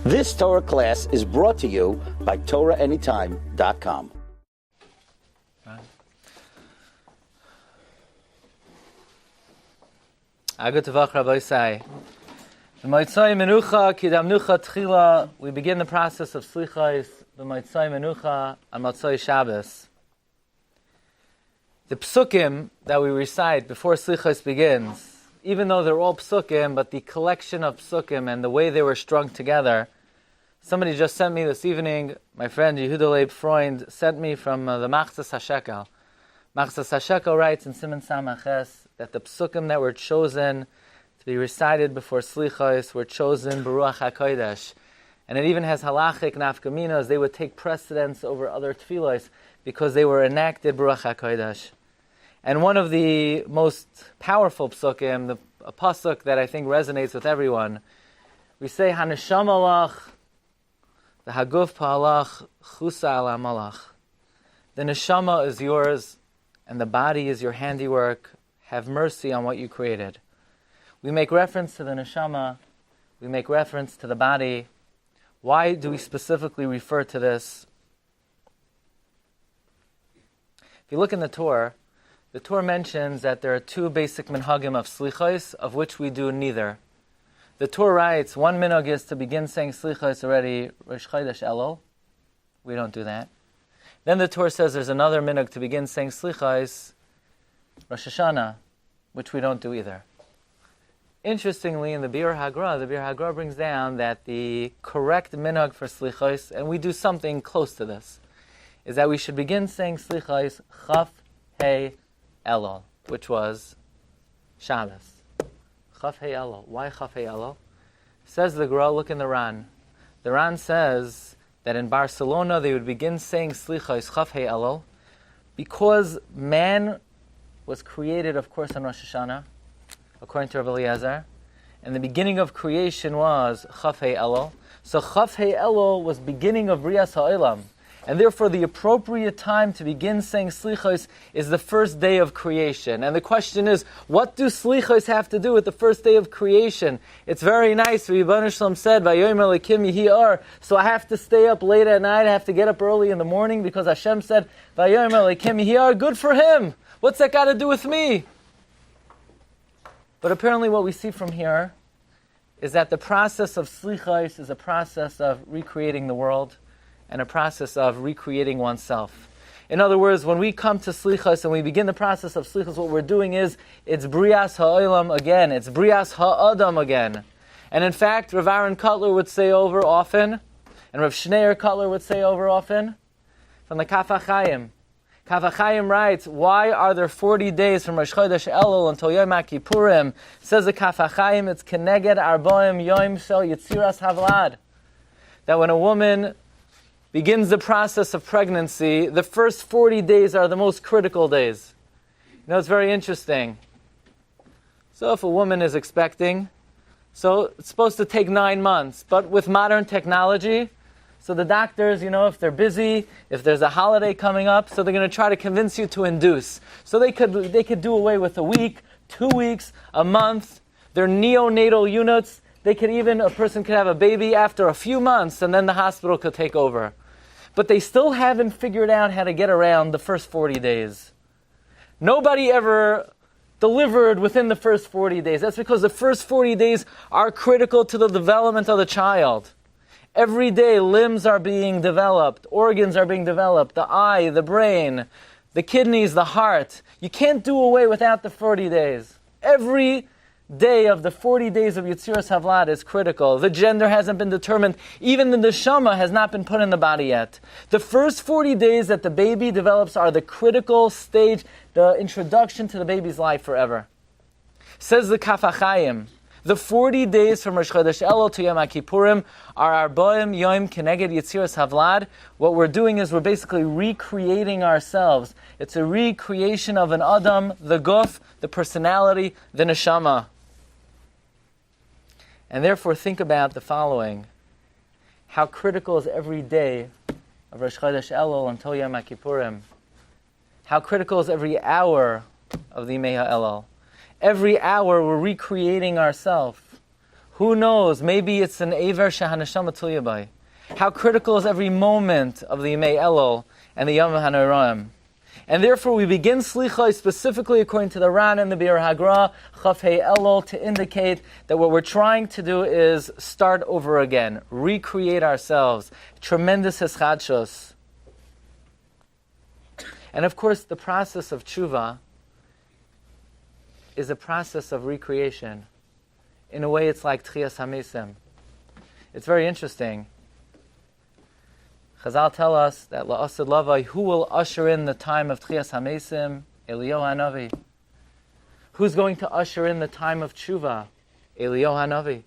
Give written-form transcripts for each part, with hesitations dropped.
This Torah class is brought to you by TorahAnytime.com. Agud Tavach Rabbi Say. B'motzai menucha kidamnucha tchila. We begin the process of Selichos b'motzai menucha on Motzai Shabbos. The psukim that we recite before Selichos begins, even though they're all psukim, but the collection of psukim and the way they were strung together. Somebody just sent me this evening, my friend Yehuda HaNasi sent me from the Machzas HaShekel. Machzas HaShekel writes in Siman Samaches that the psukim that were chosen to be recited before Selichos were chosen B'Ruach HaKodesh. And it even has halachic nafkaminas. They would take precedence over other tefillos because they were enacted B'Ruach HaKodesh. And one of the most powerful psukim, a pasuk that I think resonates with everyone, we say, Haneshama lach, the haguf pa'alach, chusa ala malach. The neshama is yours, and the body is your handiwork. Have mercy on what you created. We make reference to the neshama, we make reference to the body. Why do we specifically refer to this? If you look in the Torah mentions that there are two basic minhagim of Selichos, of which we do neither. The Torah writes, one minhag is to begin saying Selichos already, Rosh Chodesh Elul. We don't do that. Then the Torah says there's another minhag to begin saying Selichos, Rosh Hashanah, which we don't do either. Interestingly, in the Bir Hagra brings down that the correct minhag for Selichos, and we do something close to this, is that we should begin saying Selichos Chaf Hey Elul, which was Shabbos. Chaf Hey Elul. Why Chaf Hey Elul? Says the Gra, look in the Ran. The Ran says that in Barcelona they would begin saying Selichos Chaf Hey Elul because man was created, of course, on Rosh Hashanah, according to Rabbi Eliezer, and the beginning of creation was Chaf Hey Elul. So Chaf Hey Elul was beginning of Brias HaOlam. And therefore, the appropriate time to begin saying Selichos is the first day of creation. And the question is, what do Selichos have to do with the first day of creation? It's very nice. Rebbeinu Shalom said, "Vayomer Elokim Yehi Or." So I have to stay up late at night. I have to get up early in the morning because Hashem said, "Vayomer Elokim Yehi Or." Good for him. What's that got to do with me? But apparently, what we see from here is that the process of Selichos is a process of recreating the world, and a process of recreating oneself. In other words, when we come to Selichos and we begin the process of Selichos, what we're doing is, it's Brias HaOlam again, it's Brias HaAdam again. And in fact, Rav Aaron Kotler would say over often, and Rav Shneir Kotler would say over often, from the Kaf HaChaim. Kaf HaChaim writes, why are there 40 days from Rosh Chodesh Elul until Yom HaKippurim? Says the Kaf HaChaim, it's Keneged Arboim Yom Shel Yitziras Havlad. That when a woman begins the process of pregnancy, the first 40 days are the most critical days. You know, it's very interesting. So if a woman is expecting, so it's supposed to take 9 months, but with modern technology, so the doctors, you know, if they're busy, if there's a holiday coming up, so they're going to try to convince you to induce. So they could do away with a week, 2 weeks, a month. They're neonatal units. A person could have a baby after a few months and then the hospital could take over. But they still haven't figured out how to get around the first 40 days. Nobody ever delivered within the first 40 days. That's because the first 40 days are critical to the development of the child. Every day limbs are being developed, organs are being developed, the eye, the brain, the kidneys, the heart. You can't do away without the 40 days. Every day of the 40 days of Yitziras Havlad is critical. The gender hasn't been determined. Even the neshama has not been put in the body yet. The first 40 days that the baby develops are the critical stage, the introduction to the baby's life forever. Says the Kaf HaChaim, the 40 days from Rosh Chodesh Elul to Yom HaKippurim are Arboim Yom Keneged Yitziras Havlad. What we're doing is we're basically recreating ourselves. It's a recreation of an Adam, the Guf, the personality, the Neshama. And therefore think about the following. How critical is every day of Rosh Chodesh Elul until Yom HaKippurim? How critical is every hour of the Yemei HaElul? Every hour we're recreating ourselves. Who knows? Maybe it's an Eiver Shehanashama Tulyabai. How critical is every moment of the Yemei Elul and the Yom HaNoraim. And therefore we begin Slichos specifically according to the Ran and the Bir Hagra, Chaf Hei Elul, to indicate that what we're trying to do is start over again, recreate ourselves. Tremendous Hischadshos. And of course the process of tshuva is a process of recreation. In a way it's like Tchias HaMesim. It's very interesting. Chazal tell us that La'asad Lavai, who will usher in the time of Tchias HaMesim? Eliyahu HaNavi. Who's going to usher in the time of Tshuva? Eliyahu HaNavi.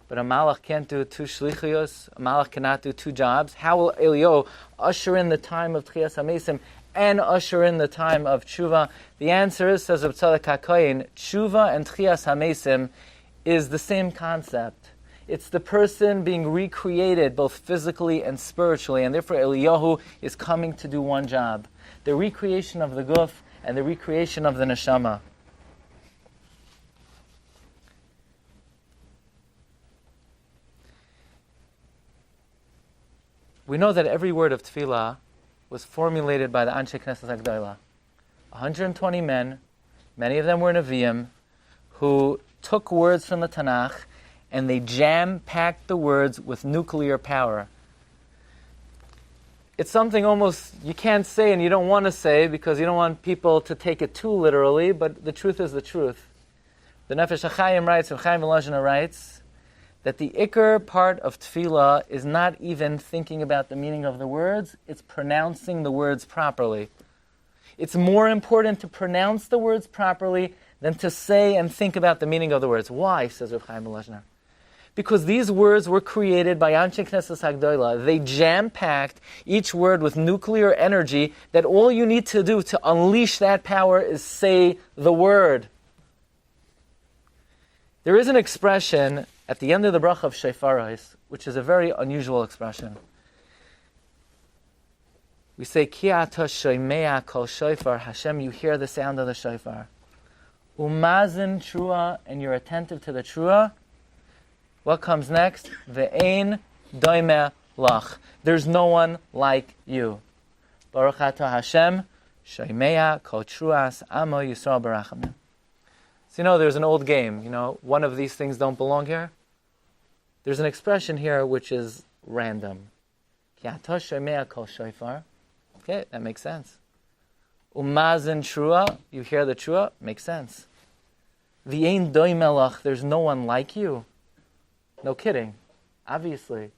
But a Malach can't do two shlichiyos. A Malach cannot do two jobs. How will Eliyahu usher in the time of Tchias HaMesim and usher in the time of Tshuva? The answer is, says Reb Tzadok HaKohen, Tshuva and Tchias HaMesim is the same concept. It's the person being recreated both physically and spiritually, and therefore Eliyahu is coming to do one job: the recreation of the guf and the recreation of the neshama. We know that every word of tefillah was formulated by the Anshe Knesset HaGdolah. 120 men, many of them were Nevi'im, who took words from the Tanakh and they jam-packed the words with nuclear power. It's something almost you can't say and you don't want to say because you don't want people to take it too literally, but the truth is the truth. The Nefesh HaChaim writes, and Chaim Volozhiner writes, that the ikar part of tefillah is not even thinking about the meaning of the words, it's pronouncing the words properly. It's more important to pronounce the words properly than to say and think about the meaning of the words. Why, says Rav Chaim Volozhiner? Because these words were created by Anshe Knesset HaGdolah. They jam-packed each word with nuclear energy that all you need to do to unleash that power is say the word. There is an expression at the end of the bracha of Shofaros, which is a very unusual expression. We say, Ki ata shomeya kol shofar, Hashem, you hear the sound of the shofar. Umazin trua, and you're attentive to the trua. What comes next? Ve'ein doime lach. There's no one like you. Baruch atah Hashem, shomeya kol truas amo Yisrael barachamim. So there's an old game, one of these things don't belong here. There's an expression here which is random. Ki ata shomeya kol shofar. Okay, that makes sense. Umazin trua, you hear the trua, makes sense. V'ein doime lach, there's no one like you. No kidding. Obviously.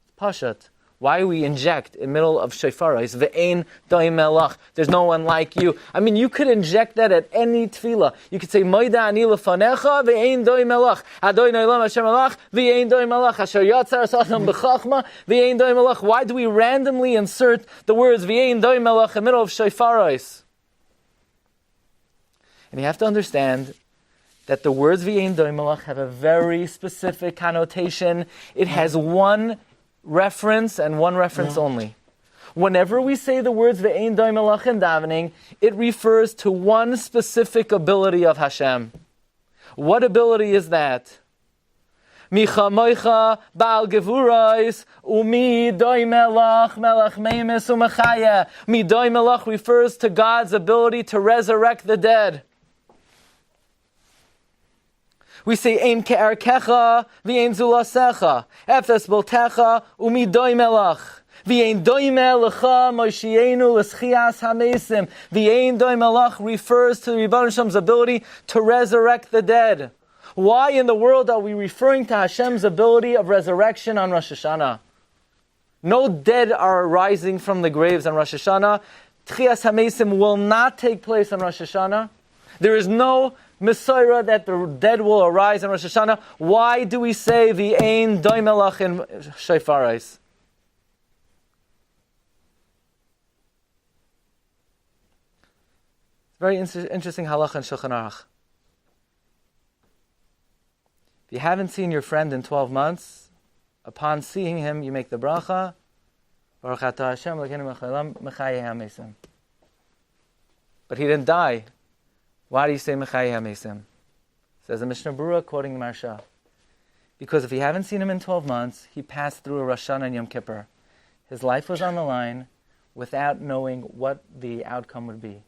It's Pashat. Why we inject in the middle of Shofaros, Ve'ein doim melach, there's no one like you. I mean, you could inject that at any tefillah. You could say, Moida ani lefanecha, Ve'ein doim melach. Adoi no'elam Hashem melach, Ve'ein doim melach. Asher yatzar sachem b'chachma, Ve'ein doim melach. Why do we randomly insert the words Ve'ein doim melach in the middle of Shofaros? And you have to understand that the words V'yein doim melach have a very specific connotation. It has one reference and one reference only. Whenever we say the words V'yein doim melach in davening, it refers to one specific ability of Hashem. What ability is that? Micha moicha ba'al gevurais umi doim melach melach meimes umachaya. Mi doim melach refers to God's ability to resurrect the dead. We say, Ein ke'arkecha, v'ein zulasecha, efes boltecha, umi doim melach. V'ein doim lecha, moshienu l'schias hamesim. V'ein doim melach refers to the Rebbeinu Hashem's ability to resurrect the dead. Why in the world are we referring to Hashem's ability of resurrection on Rosh Hashanah? No dead are rising from the graves on Rosh Hashanah. Tchias hamesim will not take place on Rosh Hashanah. There is no Messiah that the dead will arise on Rosh Hashanah. Why do we say V'ein doim melach in Shofaros? Very interesting halacha in Shulchan Aruch. If you haven't seen your friend in 12 months, upon seeing him, you make the bracha. Baruch atah Hashem Elokeinu melech mechayeh hamesim. But he didn't die. Why do you say Mechayeh HaMesim? Says the Mishnah Berurah, quoting the Marsha. Because if you haven't seen him in 12 months, he passed through a Rosh Hashanah and Yom Kippur. His life was on the line without knowing what the outcome would be.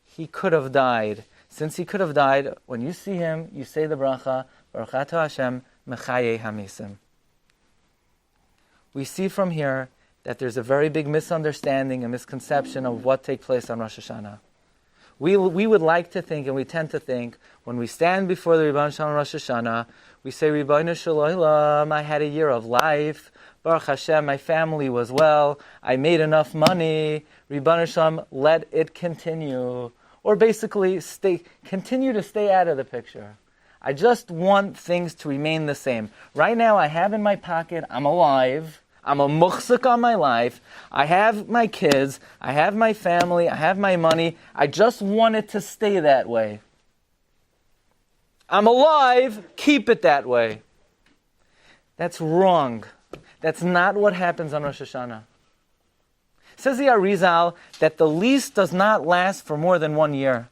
He could have died. Since he could have died, when you see him, you say the bracha, Baruch Atah Hashem, Mechaye HaMesim. We see from here that there's a very big misunderstanding and misconception of what takes place on Rosh Hashanah. We would like to think, and we tend to think, when we stand before the Rebbeinu Shalom Rosh Hashanah, we say, Rebbeinu Shalom, I had a year of life. Baruch Hashem, my family was well. I made enough money. Rebbeinu Shalom, let it continue. Or basically, continue to stay out of the picture. I just want things to remain the same. Right now, I have in my pocket, I'm alive. I'm a muhsik on my life. I have my kids. I have my family. I have my money. I just want it to stay that way. I'm alive. Keep it that way. That's wrong. That's not what happens on Rosh Hashanah. Says the Arizal that the lease does not last for more than 1 year.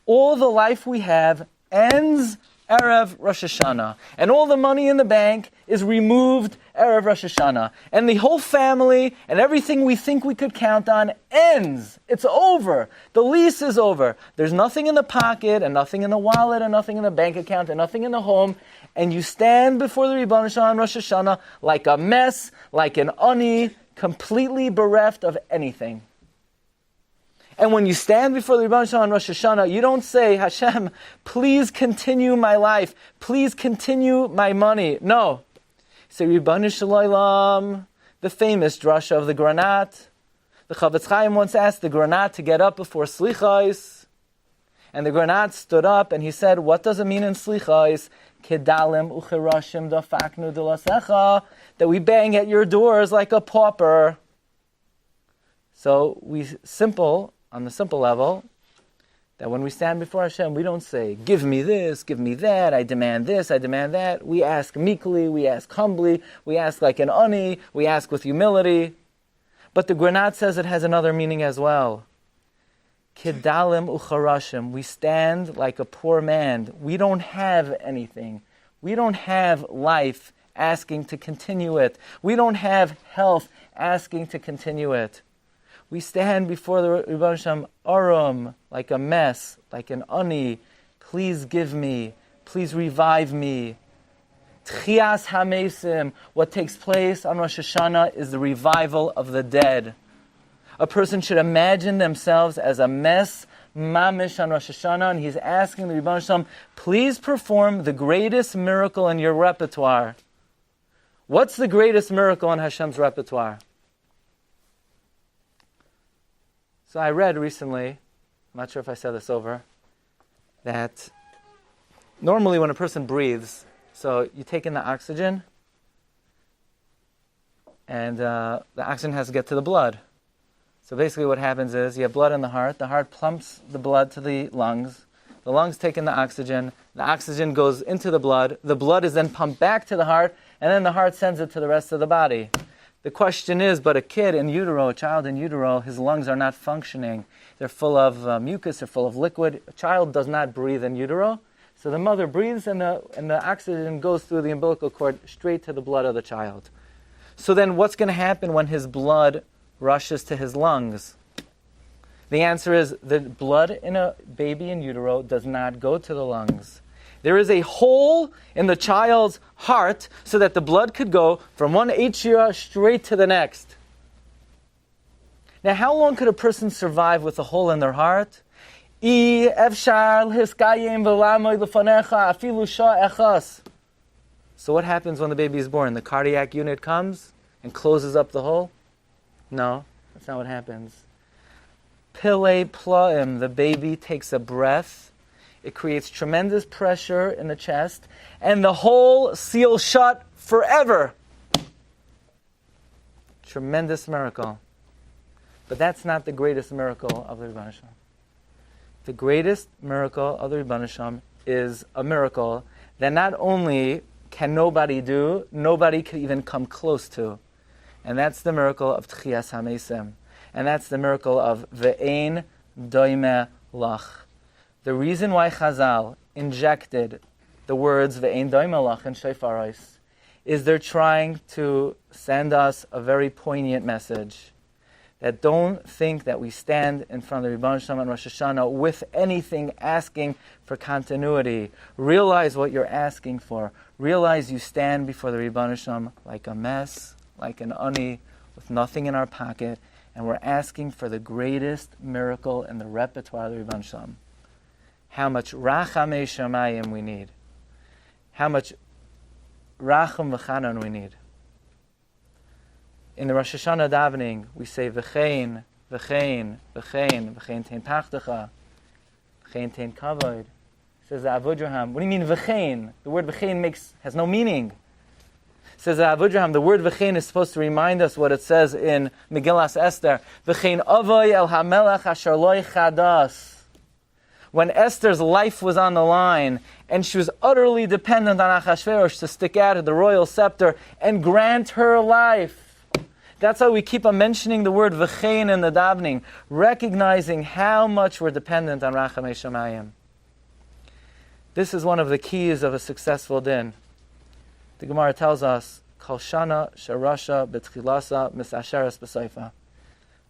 All the life we have ends Erev Rosh Hashanah. And all the money in the bank is removed Erev Rosh Hashanah. And the whole family and everything we think we could count on ends. It's over. The lease is over. There's nothing in the pocket and nothing in the wallet and nothing in the bank account and nothing in the home. And you stand before the Rebbeinu Shalom Rosh Hashanah like a mess, like an ani, completely bereft of anything. And when you stand before the Rebbeinu Shalom Rosh Hashanah, you don't say, Hashem, please continue my life. Please continue my money. No. Say, Rebbeinu Shalom, the famous Drasha of the Granat. The Chavetz Chaim once asked the Granat to get up before Selichos. And the Granat stood up and he said, what does it mean in Selichos? Kedalim ucherashim dafaknu delasecha. That we bang at your doors like a pauper. So on the simple level, that when we stand before Hashem, we don't say, give me this, give me that, I demand this, I demand that. We ask meekly, we ask humbly, we ask like an ani, we ask with humility. But the Granat says it has another meaning as well. Kedalim ucharashim, we stand like a poor man. We don't have anything. We don't have life asking to continue it. We don't have health asking to continue it. We stand before the Rebbeinu Shalom arum, like a mess, like an ani. Please give me. Please revive me. Tchias hamesim. What takes place on Rosh Hashanah is the revival of the dead. A person should imagine themselves as a mess, mamish on Rosh Hashanah, and he's asking the Rebbeinu Shalom, please perform the greatest miracle in your repertoire. What's the greatest miracle in Hashem's repertoire? So I read recently, I'm not sure if I said this over, that normally when a person breathes, so you take in the oxygen, and the oxygen has to get to the blood. So basically what happens is you have blood in the heart pumps the blood to the lungs take in the oxygen goes into the blood is then pumped back to the heart, and then the heart sends it to the rest of the body. The question is, but a child in utero, his lungs are not functioning. They're full of mucus, they're full of liquid. A child does not breathe in utero. So the mother breathes and the oxygen goes through the umbilical cord straight to the blood of the child. So then what's going to happen when his blood rushes to his lungs? The answer is the blood in a baby in utero does not go to the lungs. There is a hole in the child's heart so that the blood could go from one atria straight to the next. Now, how long could a person survive with a hole in their heart? So what happens when the baby is born? The cardiac unit comes and closes up the hole? No, that's not what happens. Pile plaim, the baby takes a breath. It creates tremendous pressure in the chest, and the hole seals shut forever. Tremendous miracle. But that's not the greatest miracle of the Rebbeinu Shalom. The greatest miracle of the Rebbeinu Shalom is a miracle that not only can nobody do, nobody could even come close to. And that's the miracle of Tchias HaMesim. And that's the miracle of Ve'ein Doime Lach. The reason why Chazal injected the words Ve'ein doima lachem shofaros is they're trying to send us a very poignant message that don't think that we stand in front of the Rebbeinu Shalom on Rosh Hashanah with anything asking for continuity. Realize what you're asking for. Realize you stand before the Rebbeinu Shalom like a mess, like an ani, with nothing in our pocket, and we're asking for the greatest miracle in the repertoire of the Rebbeinu Shalom. How much rachamei shamayim we need. How much racham v'chanan we need. In the Rosh Hashanah davening, we say v'chein, v'chein, v'chein, v'chein tein tachtecha, v'chein tein kavod. Says the Avudraham. What do you mean v'chein? The word v'chein has no meaning. Says the Avudraham. The word v'chein is supposed to remind us what it says in Megillas Esther. V'chein avoi el hamelach asher lo chadas. When Esther's life was on the line, and she was utterly dependent on Achashverosh to stick out of the royal scepter and grant her life. That's why we keep on mentioning the word v'chein in the davening, recognizing how much we're dependent on Rachamei Shamayim. This is one of the keys of a successful din. The Gemara tells us, Kol shana sharasha b'tchilasa misasheres b'seifa.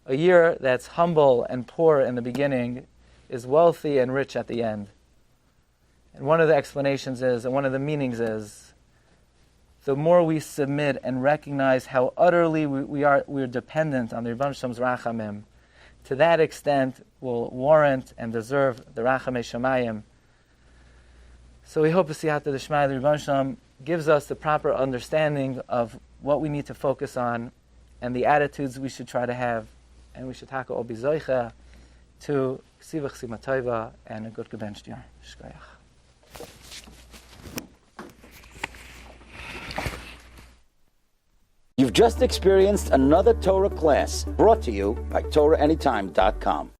A year that's humble and poor in the beginning is wealthy and rich at the end. And one of the explanations is, and one of the meanings is, the more we submit and recognize how utterly we're dependent on the Rebbeinu Shalom's rachamim, to that extent will warrant and deserve the rachamei shamayim. So we hope B'siyata D'Shmaya, the Rebbeinu Shalom gives us the proper understanding of what we need to focus on and the attitudes we should try to have, and we should tackle obi zoicha to ksivach simatova and a good gebencht year. Shkoyach. You've just experienced another Torah class brought to you by TorahAnytime.com.